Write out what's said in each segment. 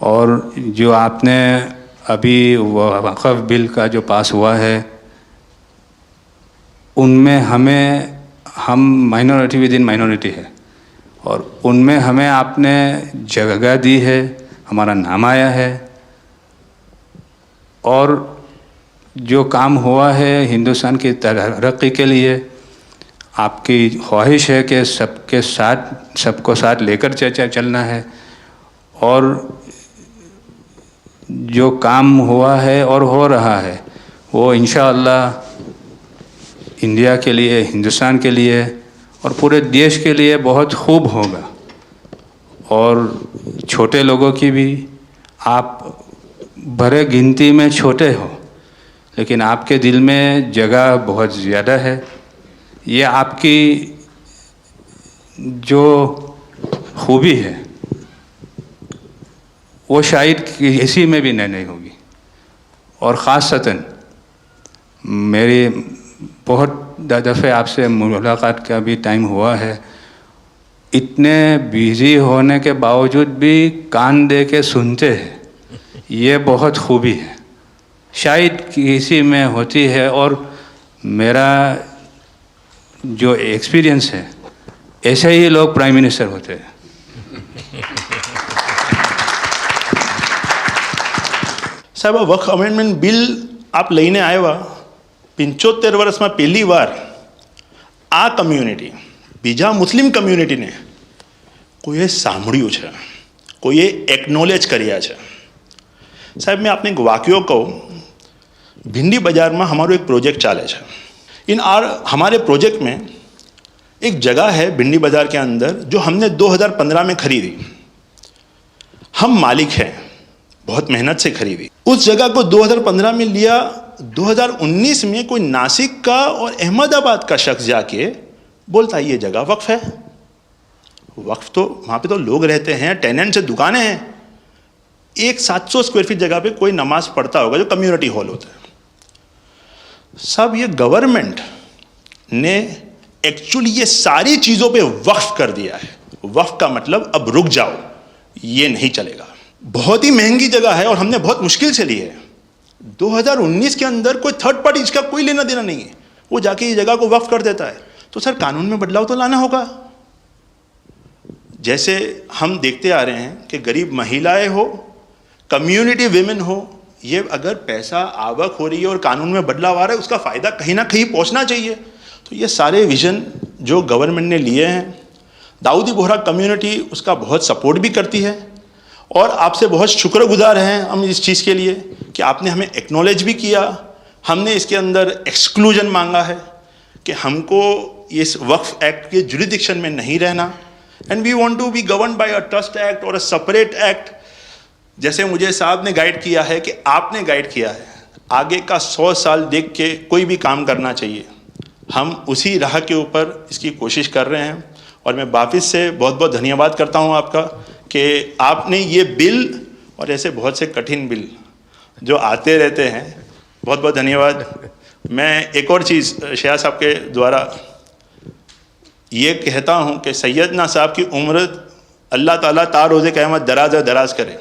और जो आपने अभी वक़्फ़ बिल का जो पास हुआ है उनमें हम माइनॉरिटी विद इन माइनॉरिटी है और उनमें हमें आपने जगह दी है, हमारा नाम आया है और जो काम हुआ है हिंदुस्तान की तरक्की के लिए आपकी ख्वाहिश है कि सबको साथ लेकर चलना है और जो काम हुआ है और हो रहा है वो इंशाअल्लाह इंडिया के लिए, हिंदुस्तान के लिए और पूरे देश के लिए बहुत खूब होगा। और छोटे लोगों की भी, आप भरे गिनती में छोटे हो लेकिन आपके दिल में जगह बहुत ज़्यादा है। ये आपकी जो खूबी है वो शायद किसी में भी नहीं होगी। और ख़ासतन मेरी बहुत दफ़े आपसे मुलाकात का भी टाइम हुआ है, इतने बिज़ी होने के बावजूद भी कान दे के सुनते हैं, ये बहुत खूबी है, शायद किसी में होती है। और मेरा जो एक्सपीरियंस है ऐसे ही लोग प्राइम मिनिस्टर होते हैं। સાહેબ વક્ફ અમેન્ડમેન્ટ બિલ આપ લઈને આવ્યા 75 વર્ષમાં પહેલી વાર આ કમ્યુનિટી બીજા મુસ્લિમ કમ્યુનિટીને કોઈએ સાંભળ્યું છે, કોઈએ એકનોલેજ કર્યા છે। સાહેબ મેં આપને એક વાક્યો કહું, भिंडी बाज़ार में हमारो एक प्रोजेक्ट चाले है। हमारे प्रोजेक्ट में एक जगह है भिंडी बाज़ार के अंदर जो हमने 2015 में खरीदी। हम मालिक हैं, बहुत मेहनत से खरीदी। उस जगह को 2015 में लिया, 2019 में कोई नासिक का और अहमदाबाद का शख्स जाके बोलता ये जगह वक्फ है। वक्फ तो वहाँ पे तो लोग रहते हैं, टेनेंट्स से दुकानें हैं। एक 700 स्क्वायर फीट जगह पे कोई नमाज पढ़ता होगा जो कम्युनिटी हॉल होता है। सब ये गवर्नमेंट ने एक्चुअली ये सारी चीज़ों पे वक्फ कर दिया है। वक्फ का मतलब अब रुक जाओ, ये नहीं चलेगा। बहुत ही महंगी जगह है और हमने बहुत मुश्किल से ली है। 2019 के अंदर कोई थर्ड पार्टी, इसका कोई लेना देना नहीं है, वो जाके ये जगह को वक्फ कर देता है। तो सर कानून में बदलाव तो लाना होगा। जैसे हम देखते आ रहे हैं कि गरीब महिलाएं हो, कम्युनिटी विमेन हो, ये अगर पैसा आवक हो रही है और कानून में बदलाव आ रहा है, उसका फ़ायदा कहीं ना कहीं पहुंचना चाहिए। तो ये सारे विजन जो गवर्नमेंट ने लिए हैं, दाऊदी बोहरा कम्युनिटी उसका बहुत सपोर्ट भी करती है और आपसे बहुत शुक्रगुजार हैं हम इस चीज़ के लिए कि आपने हमें एक्नॉलेज भी किया। हमने इसके अंदर एक्सक्लूजन मांगा है कि हमको इस वक्फ एक्ट के जुरिडिक्शन में नहीं रहना, and we want to be govern by a trust act और अ सेपरेट एक्ट। जैसे मुझे साहब ने गाइड किया है कि आपने गाइड किया है, आगे का 100 साल देख के कोई भी काम करना चाहिए। हम उसी राह के ऊपर इसकी कोशिश कर रहे हैं और मैं वापस से बहुत बहुत धन्यवाद करता हूं आपका कि आपने ये बिल और ऐसे बहुत से कठिन बिल जो आते रहते हैं, बहुत बहुत धन्यवाद। मैं एक और चीज़ शाह साहब के द्वारा ये कहता हूँ कि सैयदना साहब की उम्र अल्लाह ताला तार रोज़े क़यामत दराज करे।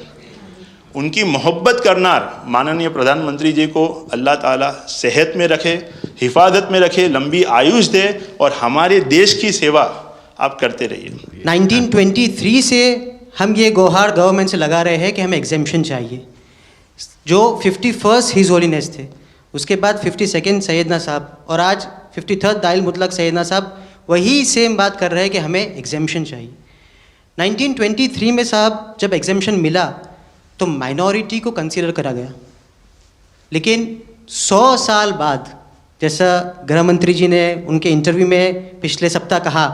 उनकी मोहब्बत करनार माननीय प्रधानमंत्री जी को अल्लाह ताला सेहत में रखे, हिफाजत में रखे, लंबी आयुष दे और हमारे देश की सेवा आप करते रहिए। 1923 से हम ये गुहार गवर्नमेंट से लगा रहे हैं कि हमें एग्जेम्पशन चाहिए। जो 51st हिज होलीनेस थे, उसके बाद 52nd सैयदना साहब और आज 53rd दाइल मुतलक सैयदना साहब वही सेम बात कर रहे हैं कि हमें एग्जेम्पशन चाहिए। 1923 में साहब जब एग्जेम्पशन मिला तो माइनॉरिटी को कंसीडर करा गया, लेकिन 100 साल बाद, जैसा गृह मंत्री जी ने उनके इंटरव्यू में पिछले सप्ताह कहा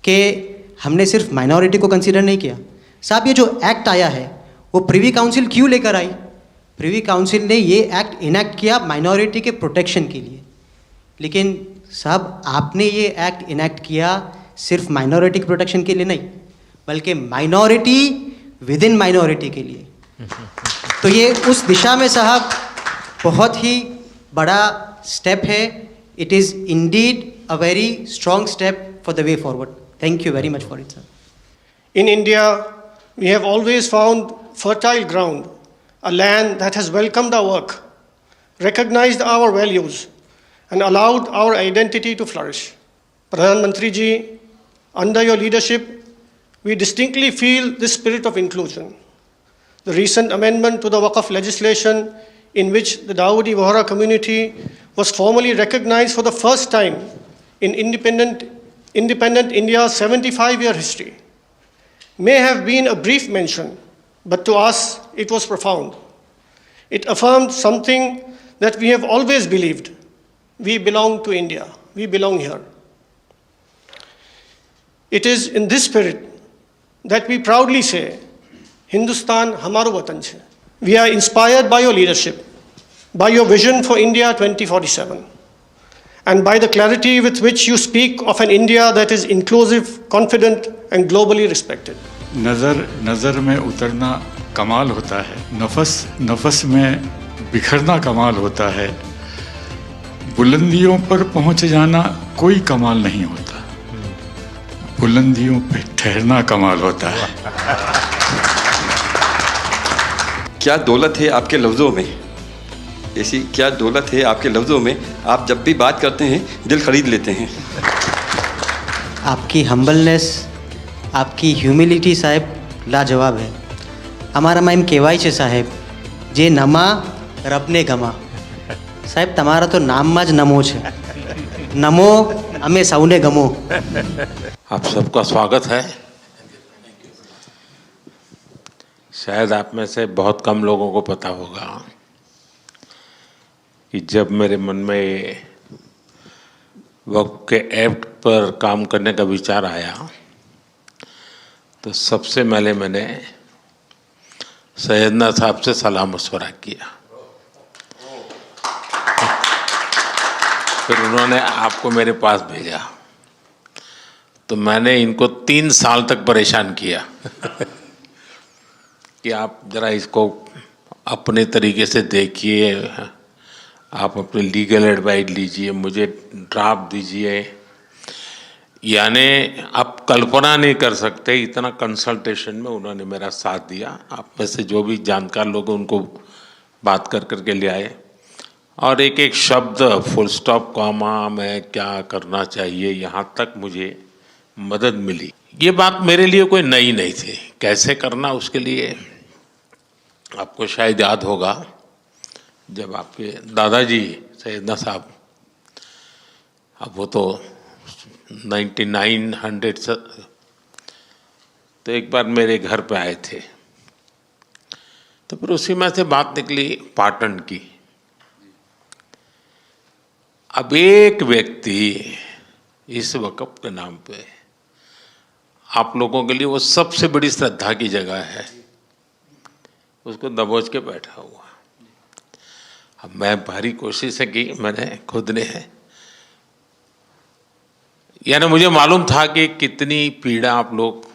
कि हमने सिर्फ माइनॉरिटी को कंसीडर नहीं किया। साहब ये जो एक्ट आया है वो प्रिवी काउंसिल क्यों लेकर आई? प्रिवी काउंसिल ने ये एक्ट इनैक्ट किया माइनॉरिटी के प्रोटेक्शन के लिए, लेकिन साहब आपने ये एक्ट इनैक्ट किया सिर्फ माइनॉरिटी के प्रोटेक्शन के लिए नहीं, बल्कि माइनॉरिटी विद इन माइनॉरिटी के लिए। तो ये उस दिशा में साहब बहुत ही बड़ा स्टेप है। It is indeed a very strong step for the way forward. Thank you very much for it sir. In India, we have always found fertile ground, a land that has welcomed our work, recognized our values, and allowed our identity to flourish. Pradhan Mantri ji, under your leadership, we distinctly feel this spirit of inclusion. The recent amendment to the Waqf legislation, in which the Dawoodi Bohra community was formally recognized for the first time in independent India's 75-year history, may have been a brief mention, but to us it was profound. It affirmed something that we have always believed: we belong to India, we belong here. It is in this spirit that we proudly say, Hindustan hamaro watan chhe. We are inspired by your leadership, by your vision for India 2047, and by the clarity with which you speak of an India that is inclusive, confident, and globally respected. नज़र में उतरना कमाल होता है, नफस में बिखरना कमाल होता है, बुलंदियों पर पहुंच जाना कोई कमाल नहीं होता, बुलंदियों पे ठहरना कमाल होता है। क्या दौलत है आपके लफ्ज़ों में, ऐसी क्या दौलत है आपके लफ्ज़ों में, आप जब भी बात करते हैं दिल खरीद लेते हैं। आपकी हम्बलनेस, आपकी ह्यूमिलिटी साहेब लाजवाब है। અમારા માં એમ કહેવાય છે સાહેબ, જે નમા રબને ગમા। સાહેબ તમારા તો નામમાં જ નમો છે, નમો અમે સૌને ગમો। आप सबका स्वागत है। शायद आप में से बहुत कम लोगों को पता होगा कि जब मेरे मन में वक्फ के एक्ट पर काम करने का विचार आया तो सबसे पहले मैंने सैयदना साहब से सलाह मशवरा किया, फिर उन्होंने आपको मेरे पास भेजा, तो मैंने इनको 3 साल तक परेशान किया कि आप ज़रा इसको अपने तरीके से देखिए, आप अपने लीगल एडवाइस लीजिए, मुझे ड्राफ्ट दीजिए। यानी आप कल्पना नहीं कर सकते इतना कंसल्टेशन में उन्होंने मेरा साथ दिया। आप में से जो भी जानकार लोग उनको बात कर करके ले आए, और एक एक शब्द, फुल स्टॉप, कॉमा में क्या करना चाहिए, यहाँ तक मुझे मदद मिली। ये बात मेरे लिए कोई नई नहीं थी, कैसे करना उसके लिए आपको शायद याद होगा जब आपके दादाजी सैयदना साहब, अब वो तो 1900 से, तो एक बार मेरे घर पे आए थे, तो फिर उसी में से बात निकली पाटन की। अब एक व्यक्ति इस वक़्फ़ के नाम पे आप लोगों के लिए वो सबसे बड़ी श्रद्धा की जगह है, उसको दबोच के बैठा हुआ। अब मैं भारी कोशिश की, मैंने खुद ने, यानी मुझे मालूम था कि कितनी पीड़ा आप लोग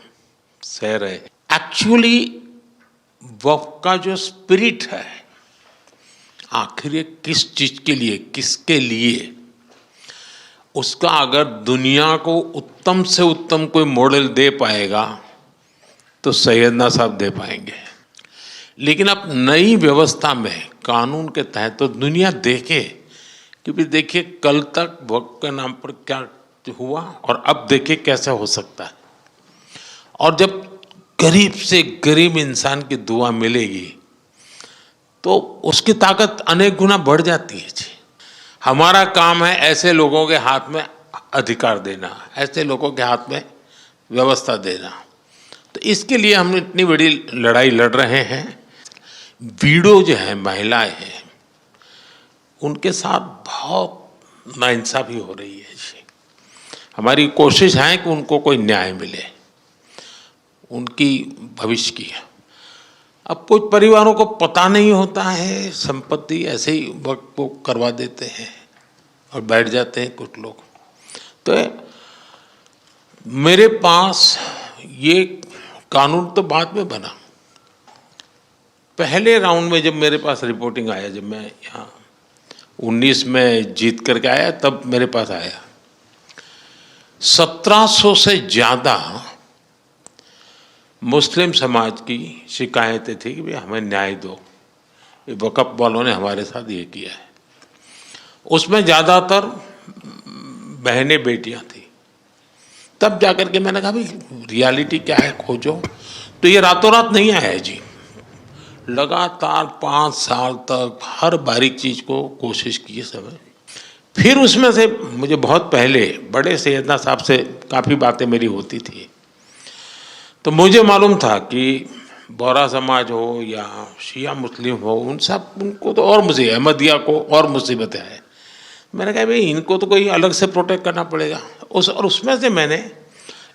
सह रहे। एक्चुअली वक्फ का जो स्पिरिट है, आखिर ये किस चीज के लिए, किसके लिए, उसका अगर दुनिया को उत्तम से उत्तम कोई मॉडल दे पाएगा तो सैयदना साहब दे पाएंगे। लेकिन अब नई व्यवस्था में कानून के तहत तो दुनिया देखे कि भी देखिए कल तक वक्फ के नाम पर क्या हुआ और अब देखिए कैसे हो सकता है। और जब गरीब से गरीब इंसान की दुआ मिलेगी तो उसकी ताकत अनेक गुना बढ़ जाती है जी। हमारा काम है ऐसे लोगों के हाथ में अधिकार देना, ऐसे लोगों के हाथ में व्यवस्था देना। तो इसके लिए हम इतनी बड़ी लड़ाई लड़ रहे हैं। वीडो जो है, महिलाएं हैं, उनके साथ बहुत नाइंसाफी हो रही है जी। हमारी कोशिश है कि उनको कोई न्याय मिले, उनकी भविष्य की। अब कुछ परिवारों को पता नहीं होता है, संपत्ति ऐसे ही वक्त को करवा देते हैं और बैठ जाते हैं कुछ लोग। तो मेरे पास ये कानून तो बाद में बना, पहले राउंड में जब मेरे पास रिपोर्टिंग आया, जब मैं यहाँ 19 में जीत करके आया, तब मेरे पास आया 1700 से ज़्यादा मुस्लिम समाज की शिकायतें थी कि भाई हमें न्याय दो, ये वक़्फ़ वालों ने हमारे साथ ये किया है। उसमें ज़्यादातर बहनें बेटियां थी। तब जाकर के मैंने कहा भाई रियलिटी क्या है खोजो। तो ये रातों रात नहीं आया है जी, लगातार 5 साल तक हर बारीक चीज़ को कोशिश की समय। फिर उसमें से मुझे बहुत पहले बड़े सैयदना साहब से काफ़ी बातें मेरी होती थी, तो मुझे मालूम था कि बोहरा समाज हो या शिया मुस्लिम हो, उनको तो और मुझे अहमदिया को और मुसीबतें हैं। मैंने कहा भाई इनको तो कोई अलग से प्रोटेक्ट करना पड़ेगा। उसमें से मैंने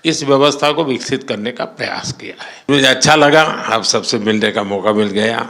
इस व्यवस्था को विकसित करने का प्रयास किया है। मुझे अच्छा लगा, आप सबसे मिलने का मौका मिल गया।